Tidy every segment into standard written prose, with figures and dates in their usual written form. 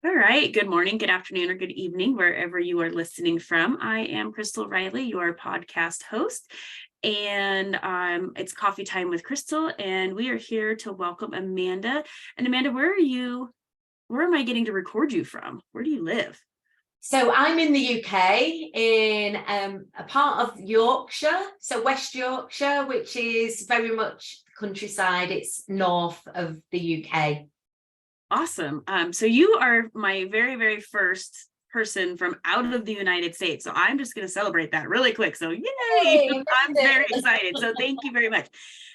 All right. Good morning, good afternoon, or good evening, wherever you are listening from. I am Crystal Riley, your podcast host, and it's coffee time with Crystal, and we are here to welcome Amanda. And Amanda, where are you? Where am I getting to record you from? Where do you live? So I'm in the UK in a part of Yorkshire, so West Yorkshire, which is very much countryside. It's north of the UK. Awesome. So you are my very, very first person from out of the United States. So I'm just going to celebrate that really quick. So yay! Hey, I'm very excited. So thank you very much.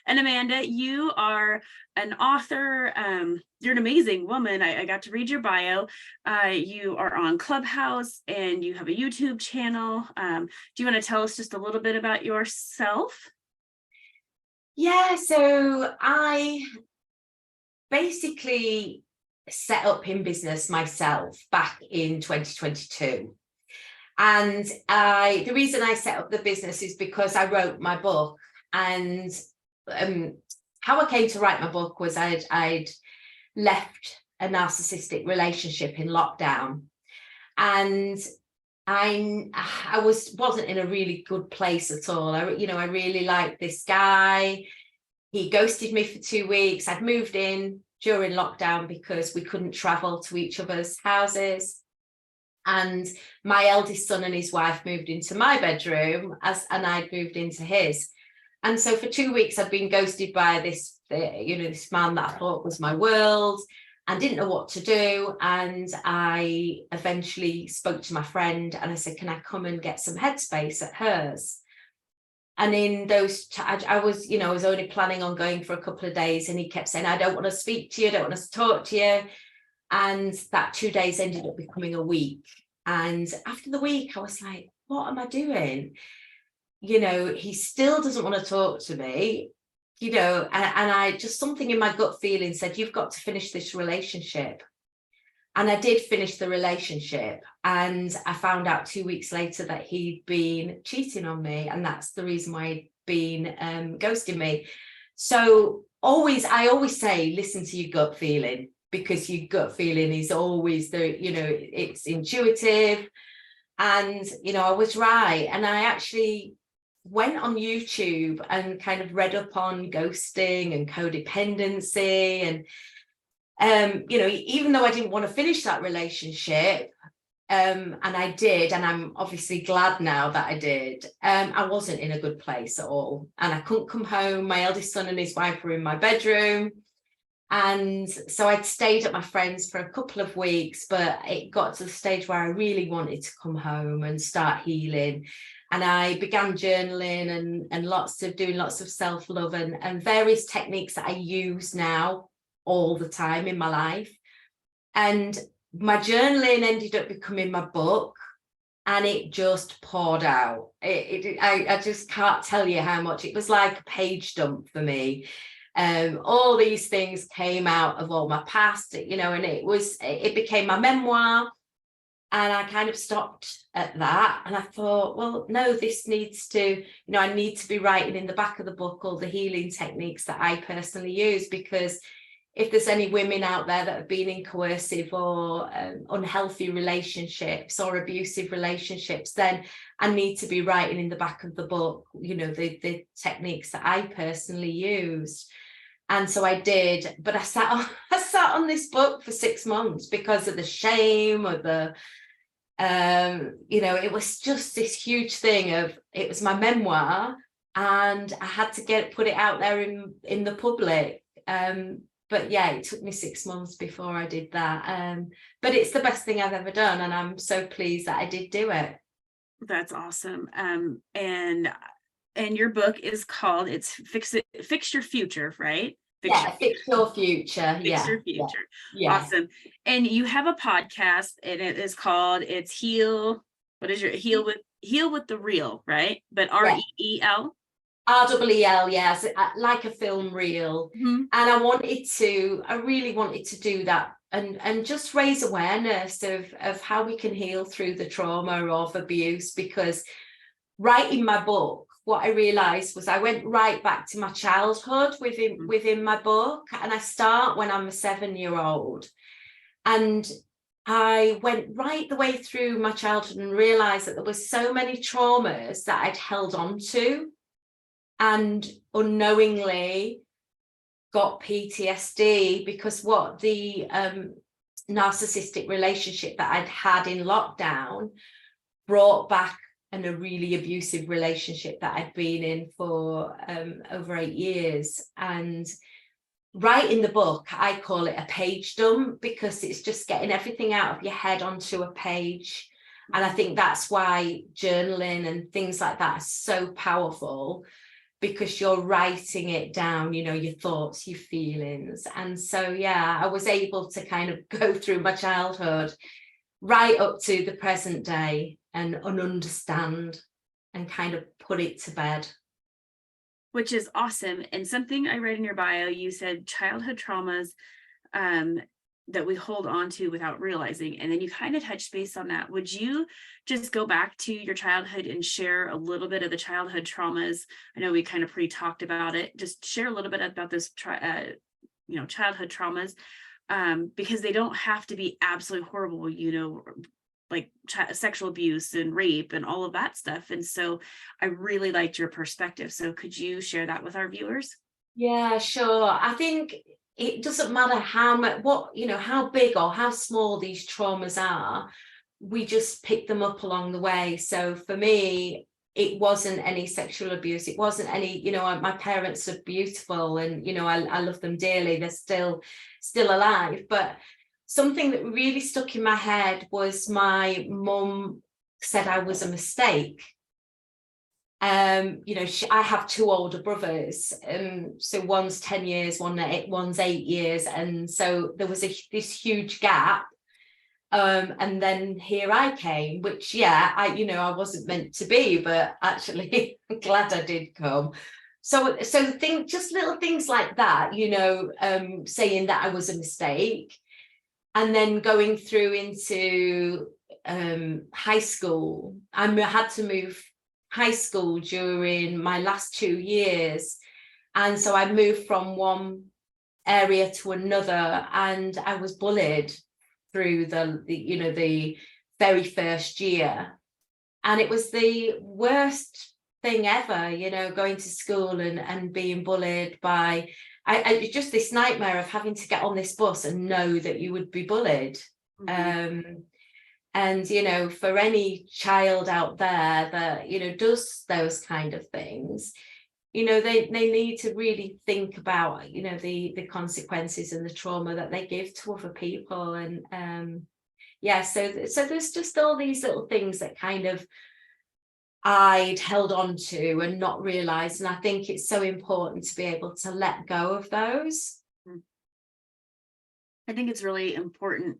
And Amanda, you are an author. You're an amazing woman. I got to read your bio. You are on Clubhouse and you have a YouTube channel. Do you want to tell us just a little bit about yourself? Yeah, so I basically set up in business myself back in 2022. And the reason I set up the business is because I wrote my book. And how I came to write my book was I'd left a narcissistic relationship in lockdown. And I wasn't in a really good place at all. I really liked this guy. He ghosted me for 2 weeks. I'd moved in during lockdown because we couldn't travel to each other's houses. And my eldest son and his wife moved into my bedroom and I'd moved into his. And so for 2 weeks, I'd been ghosted by this man that I thought was my world and didn't know what to do. And I eventually spoke to my friend and I said, can I come and get some headspace at hers? And in those, I was only planning on going for a couple of days, and he kept saying, I don't want to speak to you, I don't want to talk to you. And that 2 days ended up becoming a week. And after the week, I was like, what am I doing? He still doesn't want to talk to me, and I just, something in my gut feeling said, you've got to finish this relationship. And I did finish the relationship, and I found out 2 weeks later that he'd been cheating on me, and that's the reason why he'd been ghosting me. So I always say, listen to your gut feeling, because your gut feeling is always it's intuitive. And I was right. And I actually went on YouTube and kind of read up on ghosting and codependency, and even though I didn't want to finish that relationship, and I did, and I'm obviously glad now that I did, I wasn't in a good place at all. And I couldn't come home. My eldest son and his wife were in my bedroom. And so I'd stayed at my friend's for a couple of weeks, but it got to the stage where I really wanted to come home and start healing. And I began journaling and doing lots of self-love and various techniques that I use now all the time in my life. And my journaling ended up becoming my book, and it just poured out. I just can't tell you how much. It was like a page dump for me. All these things came out of all my past, and it became my memoir. And I kind of stopped at that, and I thought, well, no, this needs to, I need to be writing in the back of the book all the healing techniques that I personally use, because if there's any women out there that have been in coercive or unhealthy relationships or abusive relationships, then I need to be writing in the back of the book, the techniques that I personally used. And so I did, but I sat on this book for 6 months because of the shame of the, it was just this huge thing of, it was my memoir, and I had to put it out there in the public. But yeah, it took me 6 months before I did that. But it's the best thing I've ever done, and I'm so pleased that I did do it. That's awesome. And your book is called, it's Fix Your Future, right? Fix Your Future. Fix Your Future. Yeah. Awesome. And you have a podcast, and it is called, it's Heal. What is your Heal with the Real, right? But REEL. REEL, yes, like a film reel. Mm-hmm. And I really wanted to do that and just raise awareness of how we can heal through the trauma of abuse, because writing my book, what I realized was I went right back to my childhood within my book, and I start when I'm a 7-year-old. And I went right the way through my childhood and realized that there were so many traumas that I'd held on to, and unknowingly got PTSD because what the narcissistic relationship that I'd had in lockdown brought back, and a really abusive relationship that I'd been in for over 8 years. And right in the book, I call it a page dump, because it's just getting everything out of your head onto a page. And I think that's why journaling and things like that are so powerful, because you're writing it down, you know, your thoughts, your feelings. And so, yeah, I was able to kind of go through my childhood right up to the present day and understand and kind of put it to bed. Which is awesome. And something I read in your bio, you said childhood traumas that we hold on to without realizing. And then you kind of touched base on that. Would you just go back to your childhood and share a little bit of the childhood traumas? I know we kind of pre-talked about it. Just share a little bit about this, childhood traumas, because they don't have to be absolutely horrible, you know, like sexual abuse and rape and all of that stuff. And so I really liked your perspective. So could you share that with our viewers? Yeah, sure. I think it doesn't matter how much, how big or how small these traumas are, we just pick them up along the way. So for me, it wasn't any sexual abuse. It wasn't any, my parents are beautiful and, I love them dearly. They're still alive. But something that really stuck in my head was my mum said I was a mistake. I have 2 older brothers, so one's 10 years, one's 8 years, and so there was this huge gap. And then here I came, which I wasn't meant to be, but actually I'm glad I did come. So think just little things like that, saying that I was a mistake. And then going through into high school, I had to move high school during my last 2 years. And so I moved from one area to another, and I was bullied through the very first year. And it was the worst thing ever, going to school and being bullied by, I just this nightmare of having to get on this bus and know that you would be bullied. Mm-hmm. And, for any child out there that, does those kind of things, they need to really think about, the consequences and the trauma that they give to other people. And so there's just all these little things that kind of I'd held on to and not realized. And I think it's so important to be able to let go of those. I think it's really important.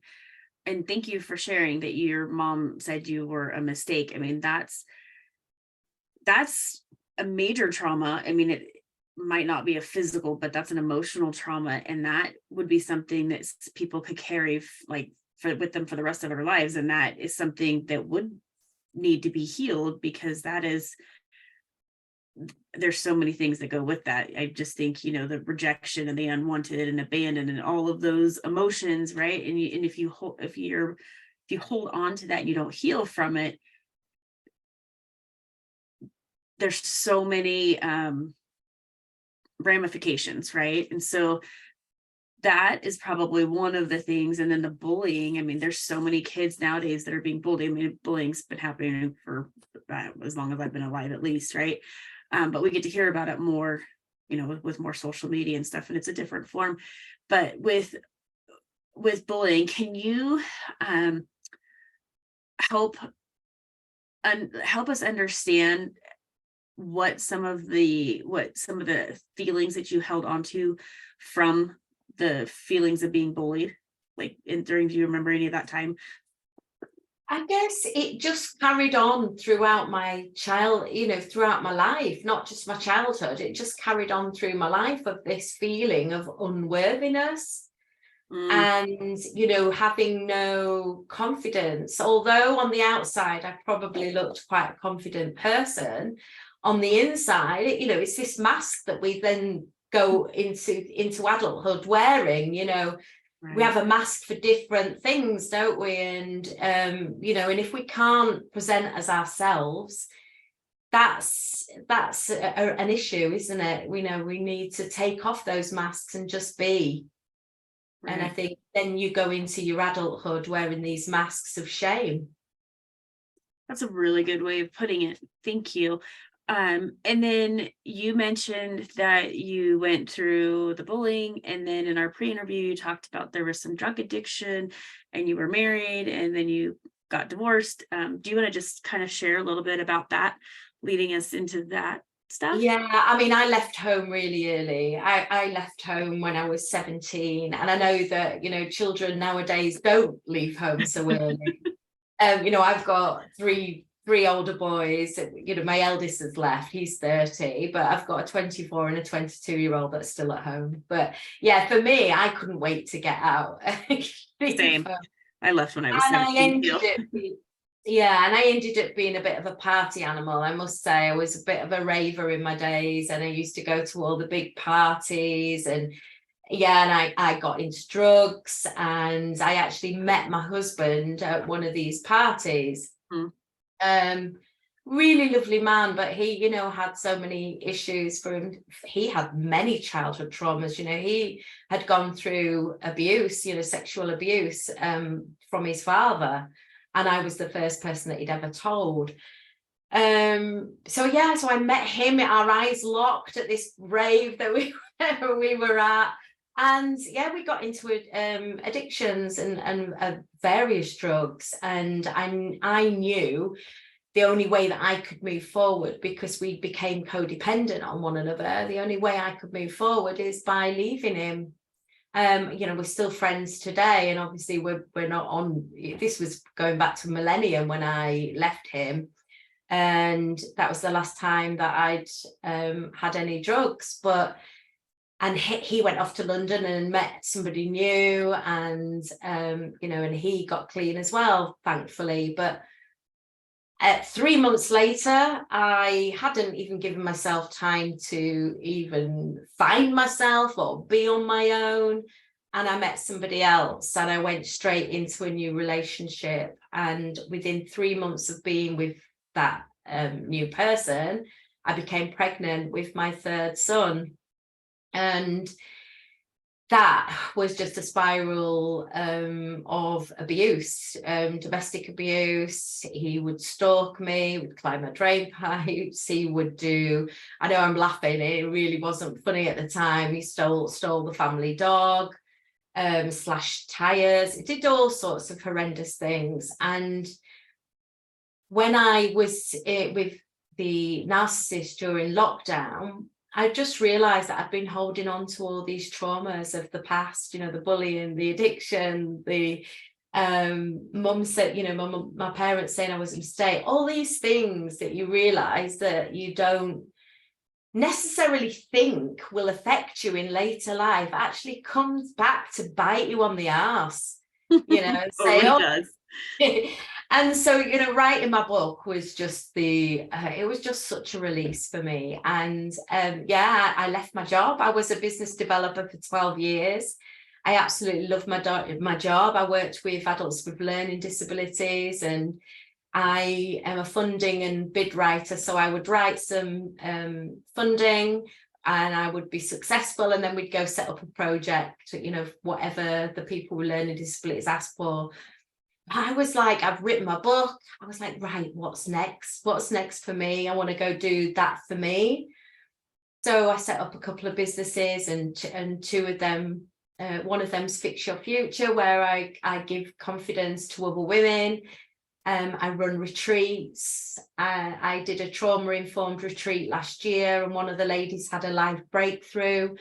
And thank you for sharing that your mom said you were a mistake. I mean, that's a major trauma. I mean, it might not be a physical, but that's an emotional trauma. And that would be something that people could carry with them for the rest of their lives. And that is something that would need to be healed, because there's so many things that go with that. I just think, the rejection and the unwanted and abandoned and all of those emotions, right? And if you hold on to that and you don't heal from it, there's so many ramifications, right? And so that is probably one of the things. And then the bullying, I mean, there's so many kids nowadays that are being bullied. I mean, bullying's been happening for as long as I've been alive, at least, right? But we get to hear about it more, with more social media and stuff, and it's a different form. But with bullying, can you help us understand what some of the feelings that you held on to from the feelings of being bullied, do you remember any of that time? I guess it just carried on throughout my throughout my life, not just my childhood. It just carried on through my life of this feeling of unworthiness and, having no confidence. Although on the outside, I probably looked quite a confident person, on the inside, it's this mask that we then go into adulthood wearing, we have a mask for different things, don't we? And you know, and if we can't present as ourselves, that's an issue, isn't it? We know we need to take off those masks and just be. Right. And I think then you go into your adulthood wearing these masks of shame. That's a really good way of putting it. Thank you. And then you mentioned that you went through the bullying, and then in our pre-interview, you talked about there was some drug addiction, and you were married, and then you got divorced. Do you want to just kind of share a little bit about that, leading us into that stuff? Yeah, I mean, I left home really early. I left home when I was 17, and I know that, you know, children nowadays don't leave home so early. You know, I've got three older boys. You know, my eldest has left, he's 30, but I've got a 24 and a 22-year-old that's still at home. But yeah, for me, I couldn't wait to get out. Same. I left when I was 17. Yeah, and I ended up being a bit of a party animal. I must say, I was a bit of a raver in my days, and I used to go to all the big parties, and yeah, and I got into drugs, and I actually met my husband at one of these parties. Really lovely man, but he, you know, had so many issues for him. He had many childhood traumas. You know, he had gone through abuse, you know, sexual abuse from his father, and I was the first person that he'd ever told. So yeah, so I met him, our eyes locked at this rave that we were at. And yeah, we got into addictions and various drugs. And I knew the only way that I could move forward, because we became codependent on one another, the only way I could move forward is by leaving him. You know, we're still friends today, and obviously we're not on. This was going back to millennium when I left him, and that was the last time that I'd had any drugs. And he went off to London and met somebody new, and you know, and he got clean as well, thankfully. But 3 months later, I hadn't even given myself time to even find myself or be on my own. And I met somebody else, and I went straight into a new relationship. And within 3 months of being with that new person, I became pregnant with my third son. And that was just a spiral of abuse, domestic abuse. He would stalk me, would climb my drain pipes. He would do, I know I'm laughing, it really wasn't funny at the time. He stole the family dog, slashed tires. It did all sorts of horrendous things. And when I was with the narcissist during lockdown, I just realized that I've been holding on to all these traumas of the past, you know, the bullying, the addiction, the mum said, you know, my parents saying I was a mistake, all these things that you realize that you don't necessarily think will affect you in later life actually comes back to bite you on the arse, you know, and say, it does. And so, you know, writing my book was just it was just such a release for me. And yeah, I left my job. I was a business developer for 12 years. I absolutely loved my job. I worked with adults with learning disabilities, and I am a funding and bid writer. So I would write some funding, and I would be successful, and then we'd go set up a project, you know, whatever the people with learning disabilities asked for. I was like, I've written my book. I was like, right, what's next? What's next for me? I want to go do that for me. So I set up a couple of businesses, and two of them, one of them's Fix Your Future, where I give confidence to other women. I run retreats. I did a trauma-informed retreat last year, and one of the ladies had a life breakthrough,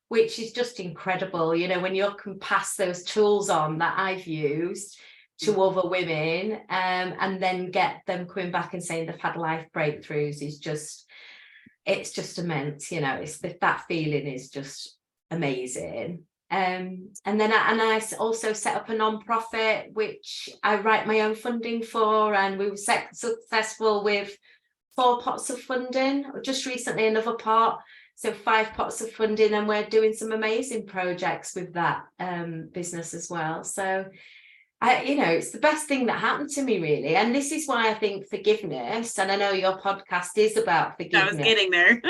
which is just incredible. You know, when you can pass those tools on that I've used to other women, and then get them coming back and saying they've had life breakthroughs is just, it's just immense. You know, it's that feeling is just amazing. And then I also set up a non-profit which I write my own funding for, and we were successful with 4 pots of funding. Just recently another pot So 5 pots of funding, and we're doing some amazing projects with that business as well. So it's the best thing that happened to me, really. And this is why I think forgiveness, and I know your podcast is about forgiveness. I was getting there.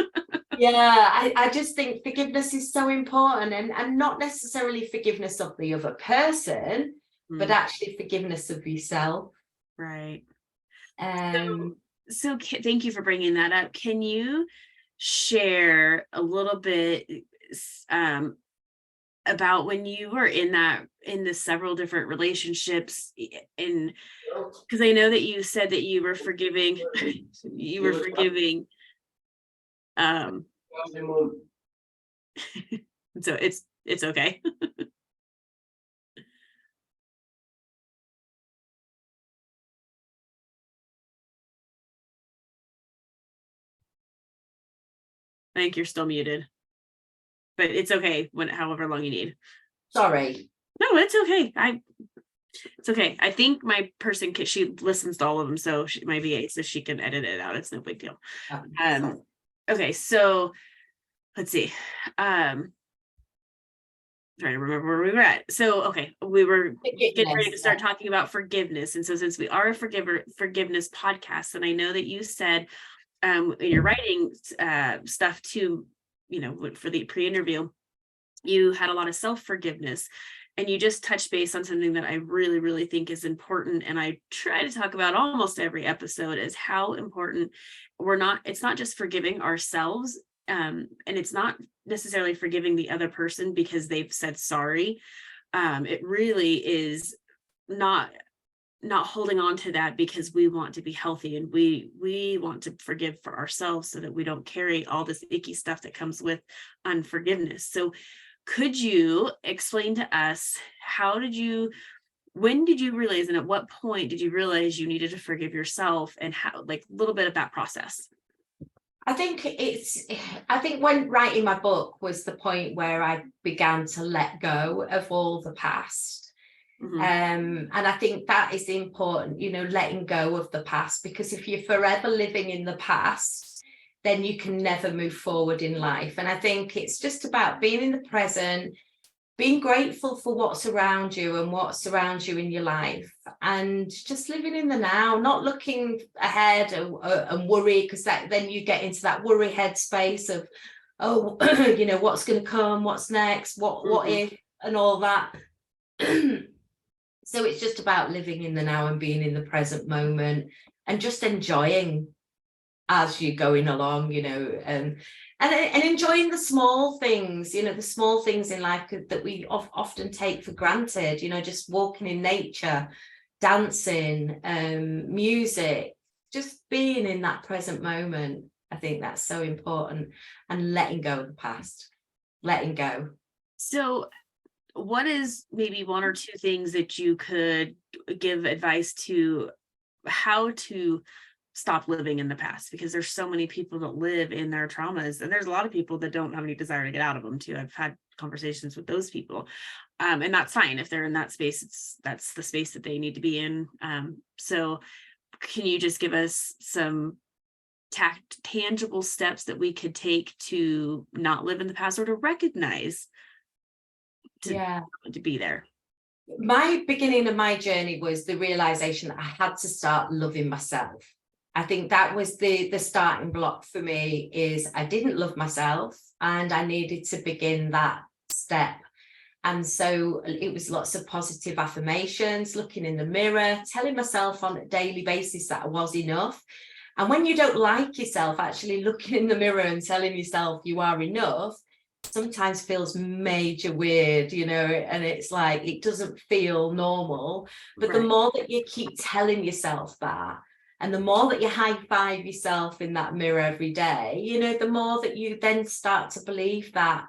Yeah, I just think forgiveness is so important, and not necessarily forgiveness of the other person, but actually forgiveness of yourself. Right. Um, So thank you for bringing that up. Can you share a little bit about when you were in the several different relationships, and because I know that you said that you were forgiving, so it's okay. I think you're still muted, but it's okay however long you need. Sorry. No, it's okay. It's okay. I think my person, she listens to all of them, so she might be so she can edit it out. It's no big deal. Okay, so let's see. Trying to remember where we were at. So okay, we were getting ready to start talking about forgiveness, and so since we are a forgiveness podcast, and I know that you said in your writing stuff too, for the pre-interview, you had a lot of self-forgiveness, and you just touched base on something that I really, really think is important. And I try to talk about almost every episode, is how important it's not just forgiving ourselves. And it's not necessarily forgiving the other person because they've said sorry. It really is not holding on to that, because we want to be healthy, and we want to forgive for ourselves so that we don't carry all this icky stuff that comes with unforgiveness. So could you explain to us, when did you realize, and at what point did you realize you needed to forgive yourself, and how, like, a little bit of that process? I think when writing my book was the point where I began to let go of all the past. And I think that is important, letting go of the past, because if you're forever living in the past, then you can never move forward in life. And I think it's just about being in the present, being grateful for what's around you and what surrounds you in your life, and just living in the now, not looking ahead and worry, because then you get into that worry headspace of, what's going to come, what's next, what if, and all that. So it's just about living in the now and being in the present moment, and just enjoying as you're going along, and enjoying the small things, the small things in life that we often take for granted, just walking in nature, dancing, music, just being in that present moment. I think that's so important, and letting go of the past, letting go. So what is maybe one or two things that you could give advice to how to stop living in the past? Because there's so many people that live in their traumas, and there's a lot of people that don't have any desire to get out of them too. I've had conversations with those people, and that's fine. If they're in that space, that's the space that they need to be in. So can you just give us some tangible steps that we could take to not live in the past, or to recognize to be there? My beginning of my journey was the realization that I had to start loving myself. I think that was the starting block for me, is I didn't love myself, and I needed to begin that step. And so it was lots of positive affirmations, looking in the mirror, telling myself on a daily basis that I was enough. And when you don't like yourself, actually looking in the mirror and telling yourself you are enough sometimes feels major weird, and it's like, it doesn't feel normal. But the more that you keep telling yourself that, and the more that you high five yourself in that mirror every day, the more that you then start to believe that.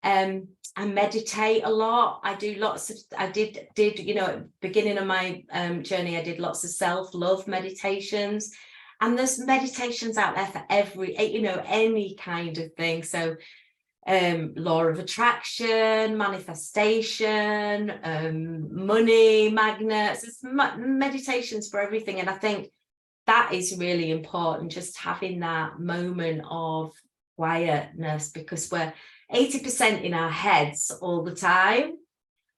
I meditate a lot. I did at the beginning of my journey, I did lots of self-love meditations, and there's meditations out there for any kind of thing. So law of attraction, manifestation, money magnets, it's meditations for everything. And I think that is really important, just having that moment of quietness, because we're 80% in our heads all the time.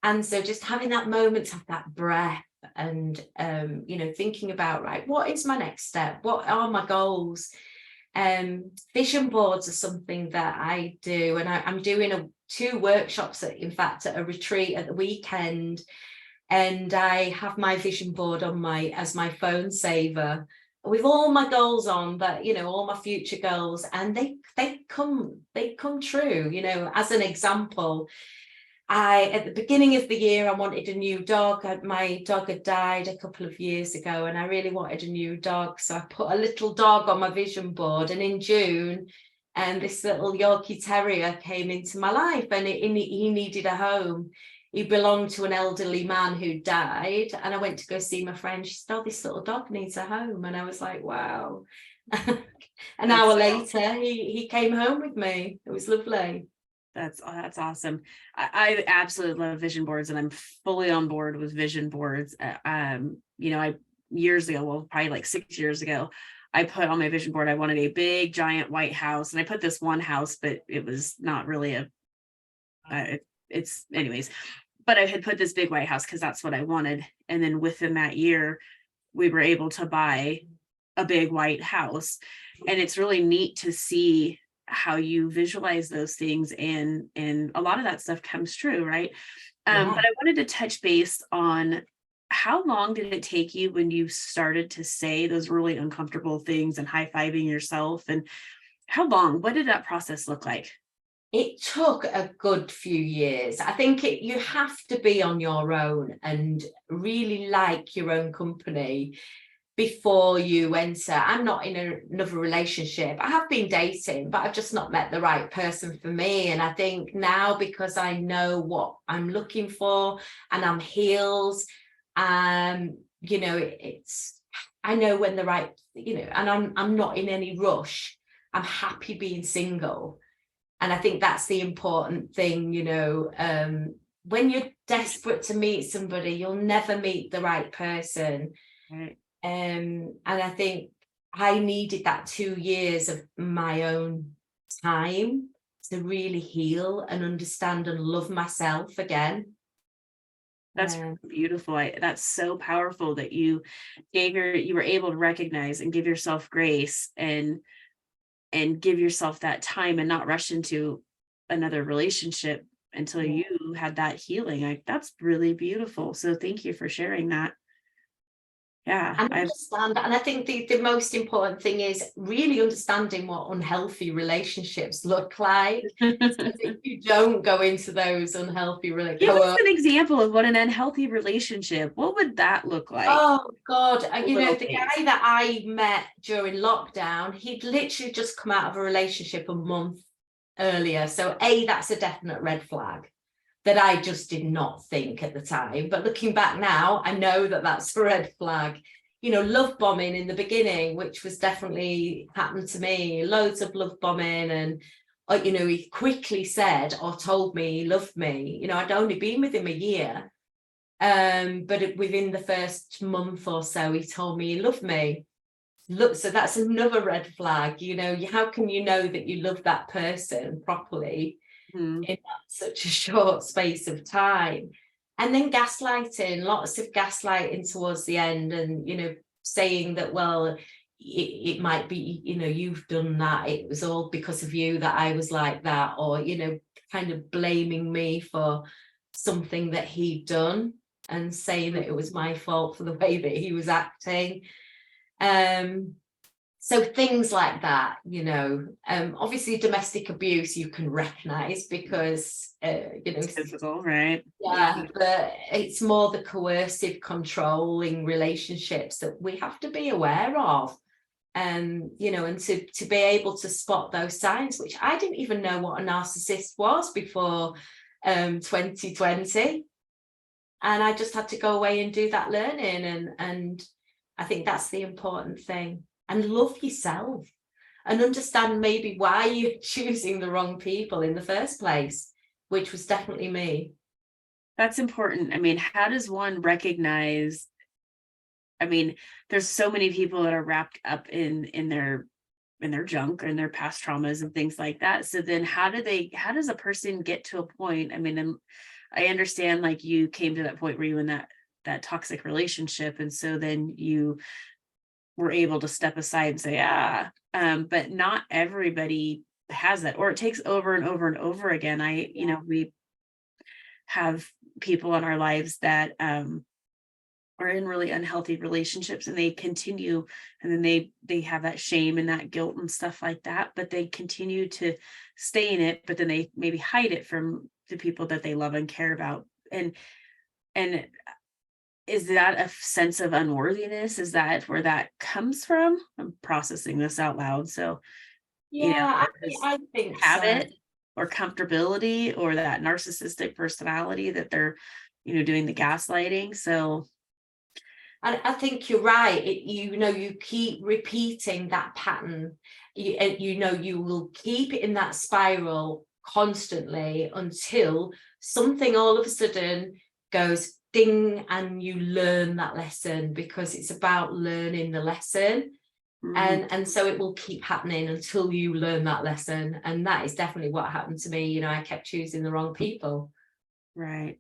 And so just having that moment of that breath and, thinking about, right, what is my next step? What are my goals? Vision boards are something that I do, and I'm doing 2 workshops in fact at a retreat at the weekend, and I have my vision board on as my phone saver with all my goals on, that all my future goals, and they come true. As an example, at the beginning of the year, I wanted a new dog. My dog had died a couple of years ago, and I really wanted a new dog. So I put a little dog on my vision board. And in June, this little Yorkie Terrier came into my life, and he needed a home. He belonged to an elderly man who died. And I went to go see my friend. She said, "Oh, this little dog needs a home." And I was like, wow. An hour later, he came home with me. It was lovely. That's awesome. I absolutely love vision boards, and I'm fully on board with vision boards. I years ago, well, probably like 6 years ago, I put on my vision board, I wanted a big giant white house, and I put this one house, but it was not really it's anyways, but I had put this big white house because that's what I wanted. And then within that year, we were able to buy a big white house, and it's really neat to see how you visualize those things, and a lot of that stuff comes true, right? But I wanted to touch base on, how long did it take you when you started to say those really uncomfortable things and high-fiving yourself, and what did that process look like? It took a good few years. I think you have to be on your own and really like your own company before you enter. I'm not in another relationship. I have been dating, but I've just not met the right person for me. And I think now, because I know what I'm looking for and I'm healed, it's, I know when the right, and I'm not in any rush. I'm happy being single. And I think that's the important thing, when you're desperate to meet somebody, you'll never meet the right person. Right. And I think I needed that 2 years of my own time to really heal and understand and love myself again. That's beautiful. That's so powerful that you were able to recognize and give yourself grace, and give yourself that time, and not rush into another relationship until you had that healing. That's really beautiful. So thank you for sharing that. Yeah, and understand. And I think the most important thing is really understanding what unhealthy relationships look like. So that you don't go into those unhealthy relationships. Give us an example of what an unhealthy relationship, what would that look like? Oh God, the guy that I met during lockdown, he'd literally just come out of a relationship a month earlier. So that's a definite red flag that I just did not think at the time. But looking back now, I know that that's a red flag. Love bombing in the beginning, which was definitely happened to me, loads of love bombing. And, he quickly said or told me he loved me. I'd only been with him a year. But within the first month or so, he told me he loved me. Look, so that's another red flag. How can you know that you love that person properly in such a short space of time? And then gaslighting, lots of gaslighting towards the end, and saying that, well, it might be, you've done that, it was all because of you that I was like that, or kind of blaming me for something that he'd done and saying that it was my fault for the way that he was acting. So things like that, obviously domestic abuse you can recognize because, it's physical, right? Yeah, but it's more the coercive, controlling relationships that we have to be aware of. And to be able to spot those signs, which I didn't even know what a narcissist was before 2020. And I just had to go away and do that learning. And I think that's the important thing. And love yourself and understand maybe why you're choosing the wrong people in the first place, which was definitely me. That's important. I mean, how does one recognize? I mean, there's so many people that are wrapped up in their junk and their past traumas and things like that. So then how does a person get to a point? I mean, I understand like you came to that point where you were in that toxic relationship. And so then you were able to step aside and say, but not everybody has that, or it takes over and over and over again. We have people in our lives that are in really unhealthy relationships, and they continue, and then they have that shame and that guilt and stuff like that, but they continue to stay in it, but then they maybe hide it from the people that they love and care about. And is that a sense of unworthiness? Is that where that comes from? I'm processing this out loud. So, I think habit or comfortability or that narcissistic personality that they're, doing the gaslighting. So and I think you're right. You keep repeating that pattern. You will keep it in that spiral constantly until something all of a sudden goes ding, and you learn that lesson, because it's about learning the lesson. And so it will keep happening until you learn that lesson. And that is definitely what happened to me. I kept choosing the wrong people. Right.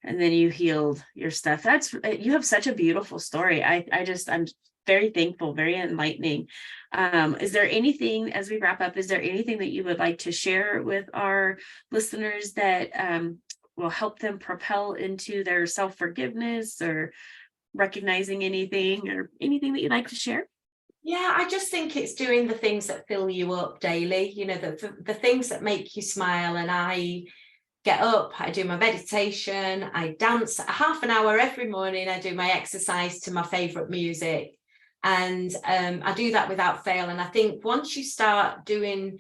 And then you healed your stuff. You have such a beautiful story. I'm very thankful, very enlightening. Is there anything, as we wrap up, is there anything that you would like to share with our listeners that will help them propel into their self-forgiveness, or recognizing anything, or anything that you'd like to share? Yeah, I just think it's doing the things that fill you up daily, the things that make you smile. And I get up, I do my meditation, I dance half an hour every morning, I do my exercise to my favorite music, and I do that without fail. And I think once you start doing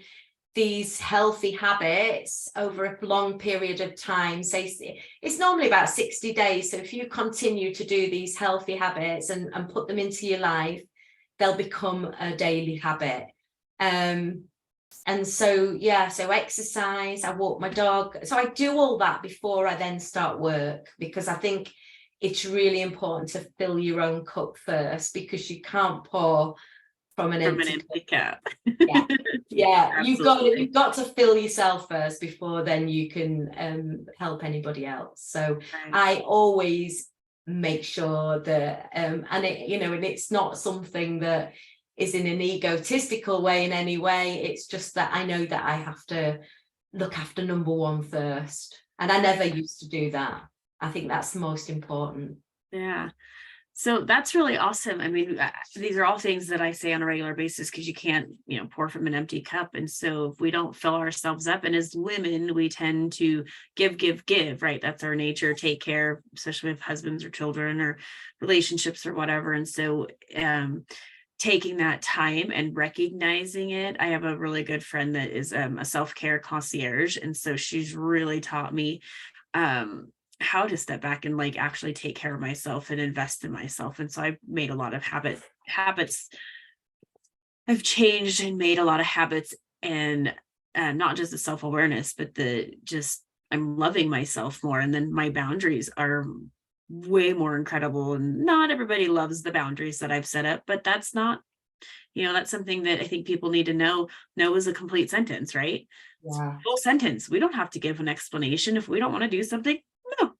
these healthy habits over a long period of time, say it's normally about 60 days, so if you continue to do these healthy habits and put them into your life, they'll become a daily habit. And so exercise, I walk my dog. So I do all that before I then start work, because I think it's really important to fill your own cup first, because you can't pour from an empty cup. Yeah. You've got to fill yourself first before then you can help anybody else. So I always make sure that and it's not something that is in an egotistical way in any way. It's just that I know that I have to look after number one first, and I never used to do that. I think that's the most important. Yeah. So that's really awesome. I mean, these are all things that I say on a regular basis, because you can't, pour from an empty cup. And so if we don't fill ourselves up, and as women, we tend to give, right? That's our nature, take care, especially with husbands or children or relationships or whatever. And so taking that time and recognizing it. I have a really good friend that is a self-care concierge. And so she's really taught me how to step back and like actually take care of myself and invest in myself. And so I've made a lot of habits. I've changed and made a lot of habits, and not just the self-awareness, but I'm loving myself more. And then my boundaries are way more incredible. And not everybody loves the boundaries that I've set up, but that's not, that's something that I think people need to know. No is a complete sentence, right? Yeah. Full sentence. We don't have to give an explanation if we don't want to do something. No,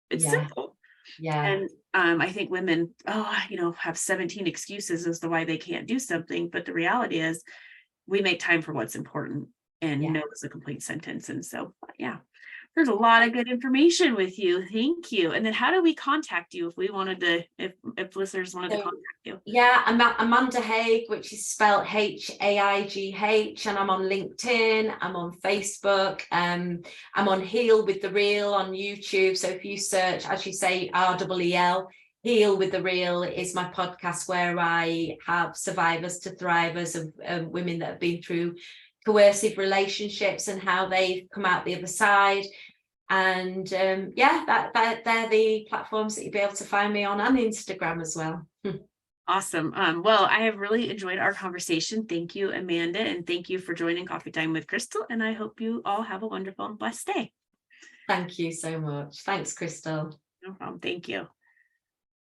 it's simple. Yeah. And I think women, have 17 excuses as to why they can't do something. But the reality is we make time for what's important, and no is a complete sentence. And so, there's a lot of good information with you. Thank you. And then how do we contact you if we wanted to, if listeners wanted to contact you? Yeah, I'm Amanda Haigh, which is spelled Haigh, and I'm on LinkedIn, I'm on Facebook, I'm on Heal with the Real on YouTube. So if you search, as you say, 𝐷𝐸𝐿, Heal with the Real is my podcast, where I have survivors to thrivers of women that have been through coercive relationships and how they've come out the other side. And they're the platforms that you'll be able to find me on, and Instagram as well. Awesome. Well, I have really enjoyed our conversation. Thank you, Amanda, and thank you for joining Coffee Time with Crystal. And I hope you all have a wonderful and blessed day. Thank you so much. Thanks, Crystal. No problem. Thank you.